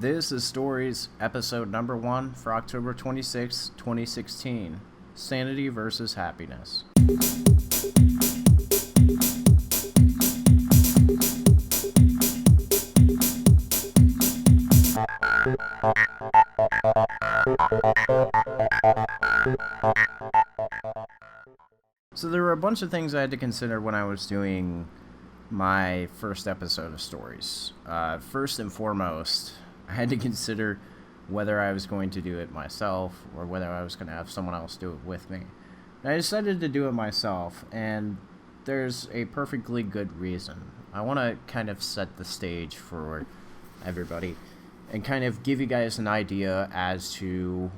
This is Stories, episode number 1 for October 26, 2016. Sanity versus Happiness. So there were a bunch of things I had to consider when I was doing my first episode of Stories. First and foremost, I had to consider whether I was going to do it myself or whether I was going to have someone else do it with me. And I decided to do it myself, and there's a perfectly good reason. I want to kind of set the stage for everybody and kind of give you guys an idea as to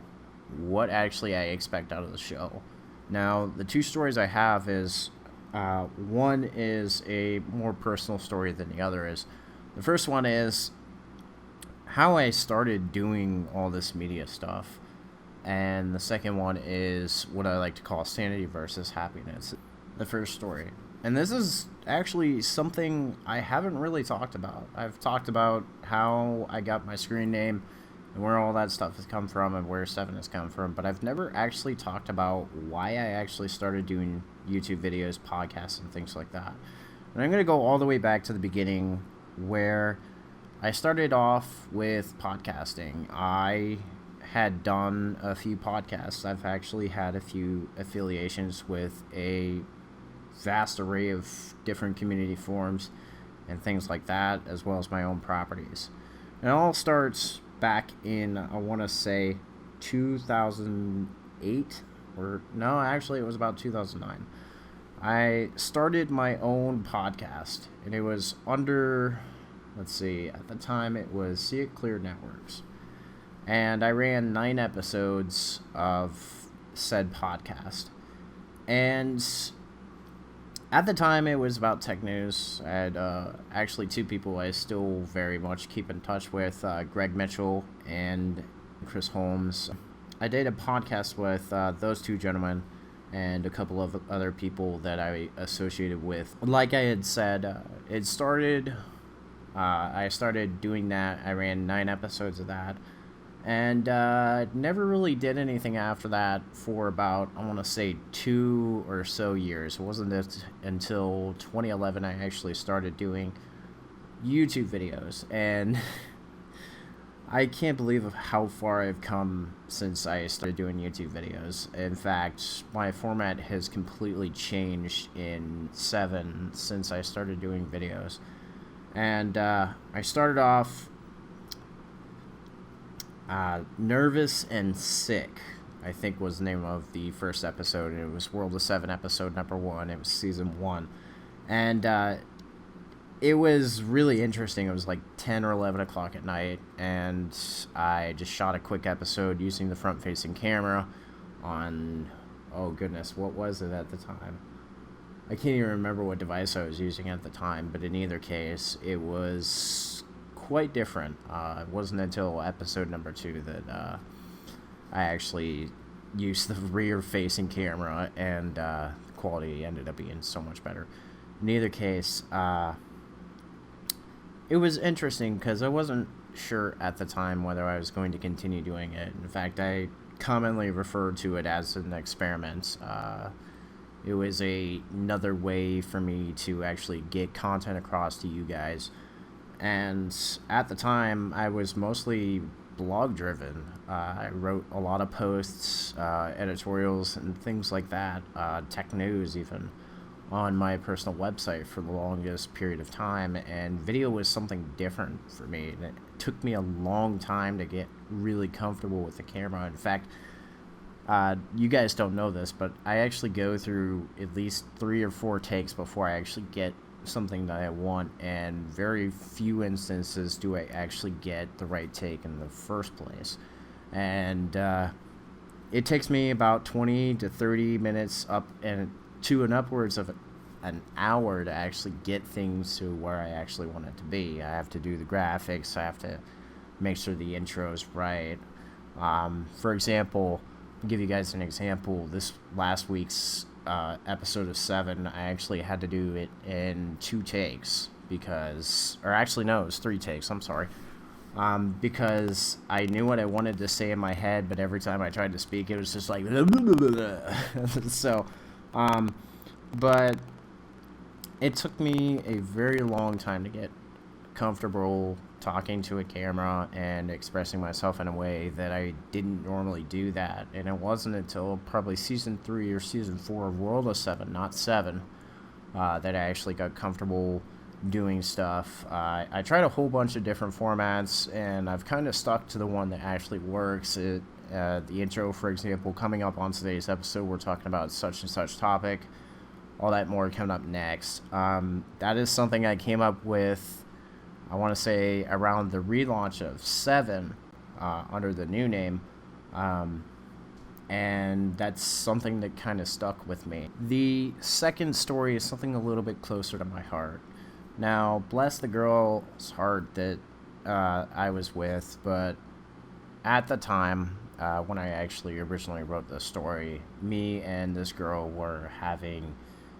what actually I expect out of the show. Now, the two stories I have is, one is a more personal story than the other is. The first one is how I started doing all this media stuff, and the second one is what I like to call Sanity versus Happiness, the first story. And this is actually something I haven't really talked about. I've talked about how I got my screen name and where all that stuff has come from and where 7 has come from, but I've never actually talked about why I actually started doing YouTube videos, podcasts, and things like that. And I'm going to go all the way back to the beginning where I started off with podcasting. I had done a few podcasts. I've actually had a few affiliations with a vast array of different community forums and things like that, as well as my own properties. And it all starts back in, I want to say, 2008, or no, actually it was about 2009. I started my own podcast, and it was under, let's see, at the time it was See It Clear Networks. And I ran 9 episodes of said podcast. And at the time it was about tech news. I had actually 2 people I still very much keep in touch with, Greg Mitchell and Chris Holmes. I did a podcast with those 2 gentlemen and a couple of other people that I associated with. Like I had said, I started doing that. I ran 9 episodes of that, and never really did anything after that for about, I want to say, 2 or so years. It wasn't until 2011 I actually started doing YouTube videos, and I can't believe how far I've come since I started doing YouTube videos. In fact, my format has completely changed in 7 since I started doing videos. And I started off Nervous and Sick, I think was the name of the first episode. And it was World of 7 episode number 1. It was season 1. And it was really interesting. It was like 10 or 11 o'clock at night, and I just shot a quick episode using the front-facing camera on, oh goodness, what was it at the time? I can't even remember what device I was using at the time, but in either case, it was quite different. It wasn't until episode number 2 that I actually used the rear-facing camera, and the quality ended up being so much better. In either case, it was interesting because I wasn't sure at the time whether I was going to continue doing it. In fact, I commonly referred to it as an experiment. It was another way for me to actually get content across to you guys. And at the time, I was mostly blog-driven. I wrote a lot of posts, editorials, and things like that, tech news even, on my personal website for the longest period of time, and video was something different for me, and it took me a long time to get really comfortable with the camera. In fact, you guys don't know this, but I actually go through at least 3 or 4 takes before I actually get something that I want, and very few instances do I actually get the right take in the first place. And it takes me about 20 to 30 minutes up and to an upwards of an hour to actually get things to where I actually want it to be. I have to do the graphics. I have to make sure the intro is right. For example, I'll give you guys an example. This last week's episode of 7, I actually had to do it in 2 takes because, or actually no, it was 3 takes. I'm sorry. because I knew what I wanted to say in my head, but every time I tried to speak, it was just like so. But it took me a very long time to get comfortable talking to a camera and expressing myself in a way that I didn't normally do that. And it wasn't until probably season 3 or season 4 of World of 7, not 7, that I actually got comfortable doing stuff. I tried a whole bunch of different formats, and I've kind of stuck to the one that actually works. The intro, for example, coming up on today's episode, we're talking about such and such topic. All that more coming up next. That is something I came up with, I want to say, around the relaunch of 7 under the new name. And that's something that kind of stuck with me. The second story is something a little bit closer to my heart. Now, bless the girl's heart that I was with, but at the time, when I actually originally wrote this story, me and this girl were having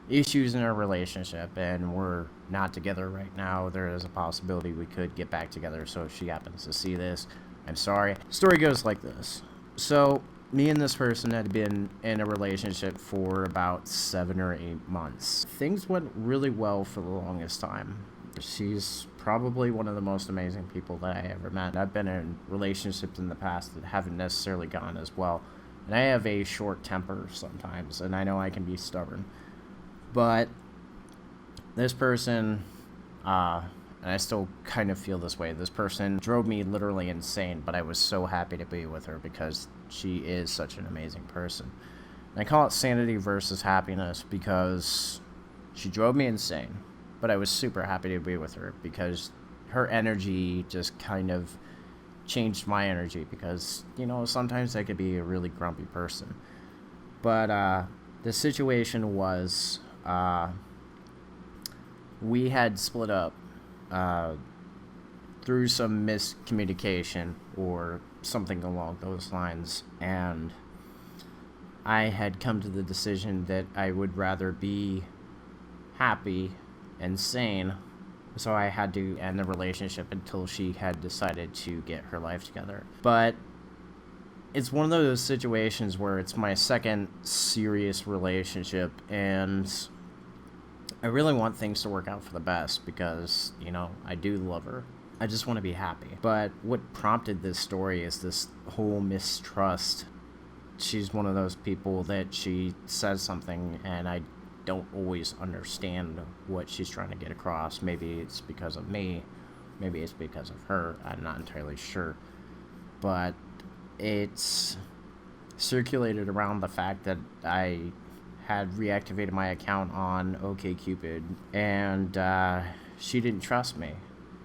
issues in our relationship, and we're not together right now. There is a possibility we could get back together, so if she happens to see this, I'm sorry. Story goes like this. So, me and this person had been in a relationship for about 7 or 8 months. Things went really well for the longest time. She's probably one of the most amazing people that I ever met. I've been in relationships in the past that haven't necessarily gone as well. And I have a short temper sometimes, and I know I can be stubborn. But this person, and I still kind of feel this way, this person drove me literally insane, but I was so happy to be with her because she is such an amazing person. And I call it Sanity versus Happiness because she drove me insane, but I was super happy to be with her because her energy just kind of changed my energy because, sometimes I could be a really grumpy person. But the situation was, we had split up through some miscommunication or something along those lines, and I had come to the decision that I would rather be happy and sane, so I had to end the relationship until she had decided to get her life together. But it's one of those situations where it's my second serious relationship, and I really want things to work out for the best because, I do love her. I just want to be happy. But what prompted this story is this whole mistrust. She's one of those people that she says something and I don't always understand what she's trying to get across. Maybe it's because of me. Maybe it's because of her. I'm not entirely sure. But it's circulated around the fact that I had reactivated my account on OkCupid, and she didn't trust me.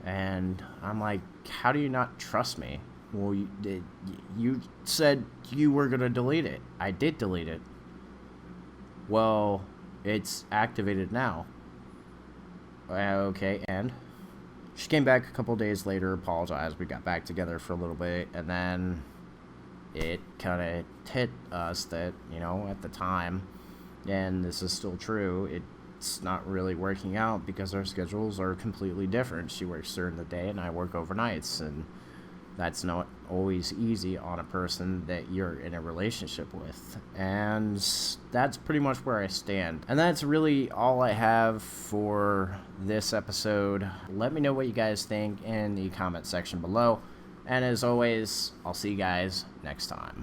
And I'm like, how do you not trust me? Well, you said you were going to delete it. I did delete it. Well, it's activated now. Okay, and? She came back a couple days later, apologized. We got back together for a little bit, and then it kind of hit us that, at the time, and this is still true, it's not really working out because our schedules are completely different. She works during the day and I work overnights, and that's not always easy on a person that you're in a relationship with. And that's pretty much where I stand. And that's really all I have for this episode. Let me know what you guys think in the comment section below. And as always, I'll see you guys next time.